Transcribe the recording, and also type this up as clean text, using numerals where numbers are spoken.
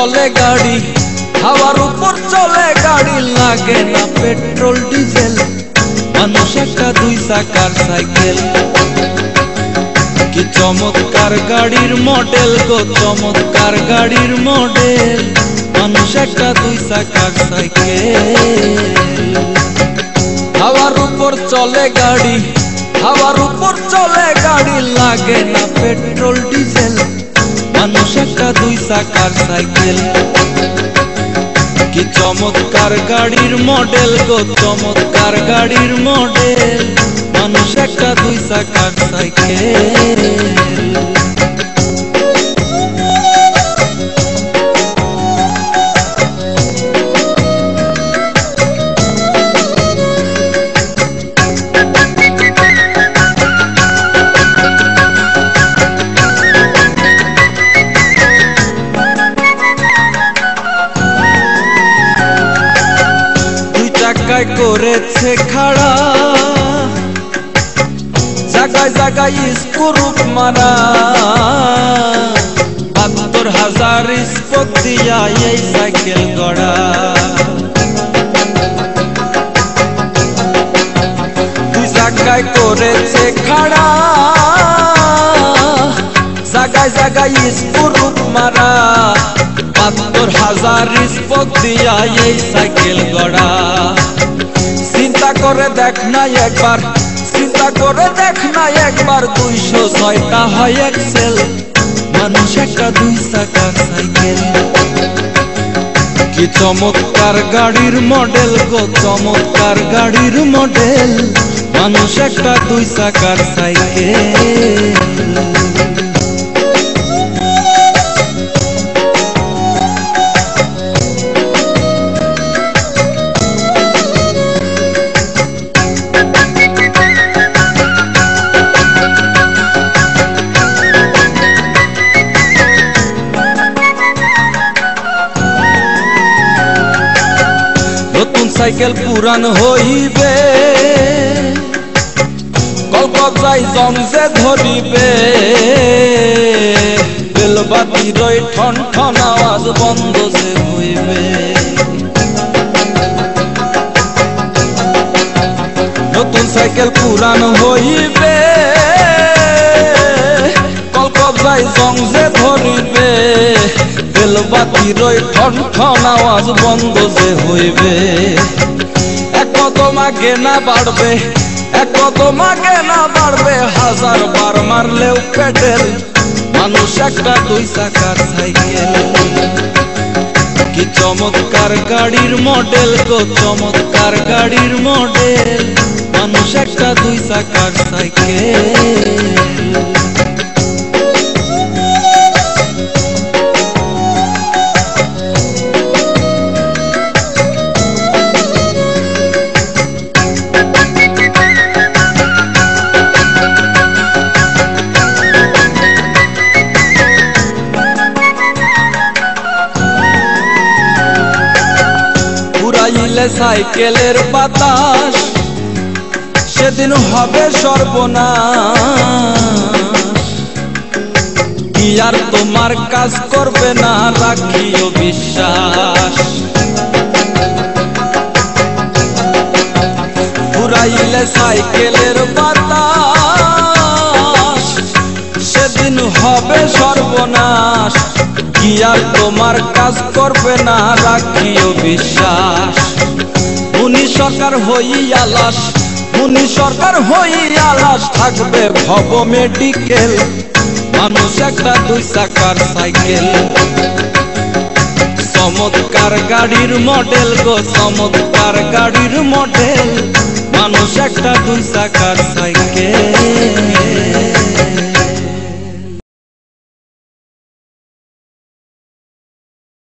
চলে গাড়ি, হাওয়ার উপর চলে গাড়ি, লাগে না পেট্রোল ডিজেল, মানুষ একটা দুই চাকার সাইকেল। কি চমৎকার গাড়ির মডেল গো, চমৎকার গাড়ির মডেল, মানুষ একটা দুই চাকার সাইকেল। হাওয়ার উপর চলে গাড়ি, হাওয়ার উপর চলে গাড়ি, লাগে না পেট্রোল ডিজেল, মানুষ একটা দুই চাকার সাইকেল। কি চমৎকার গাড়ির মডেল গো, চমৎকার গাড়ির মডেল, মানুষ একটা দুই চাকার সাইকেল। জায়গায় করেছে খাড়া, জায়গায় জায়গায় স্ক্রুপ মারা, ৭২,০০০ স্পোক দিয়া এই সাইকেল গড়া। দুই জায়গায় করেছে খাড়া, জায়গায় জায়গায় স্ক্রুপ মারা, ৭২,০০০ স্পোক দিয়া এই সাইকেল গড়া। চিন্তা করে দেখ না একবার, চিন্তা করে দেখ না একবার, ২০৬টা হয় এক্সেল, মানুষ একটা দুই চাকার সাইকেল। কি চমৎকার গাড়ির মডেল গো, চমৎকার গাড়ির মডেল, মানুষ একটা দুই চাকার সাইকেল। নতুন সাইকেল পুরান হইবে, কলকাতায় জমজে ধরিবে, বেলবাতির ওই ঠন ঠন আওয়াজ বন্ধ যে হইবে। নতুন সাইকেল পুরান হইবে, কলকাতায় জমজে ধরিবে, বেলবাতির ওই ঠন ঠন আওয়াজ বন্ধ যে হইবে। এক কদম আগে না বাড়বে, এক কদম আগে না বাড়বে, ১০০০ বার মারলেও পেডেল, মানুষ একটা দুই চাকার সাইকেল। কি চমৎকার গাড়ির মডেল গো, চমৎকার গাড়ির মডেল, মানুষ একটা দুই চাকার সাইকেল। পুরাইলে সাইকেলের বাতাস, সেদিন হবে সর্বনাশ। কি আর তোমার কাজ করবে না, রাখিও বিশ্বাস। পুরাইলে সাইকেলের বাতাস, সেদিন হবে সর্বনাশ। কি আর তোমার কাজ করবে না, রাখিও বিশ্বাস। মুনি সরকার হইয়া লাশ, মুনি সরকার হইয়া লাশ, থাকবে ভব মেডিকেল, মানুষ একটা দুই চাকার সাইকেল। চমৎকার গাড়ির মডেল গো, চমৎকার গাড়ির মডেল, মানুষ একটা দুই চাকার সাইকেল।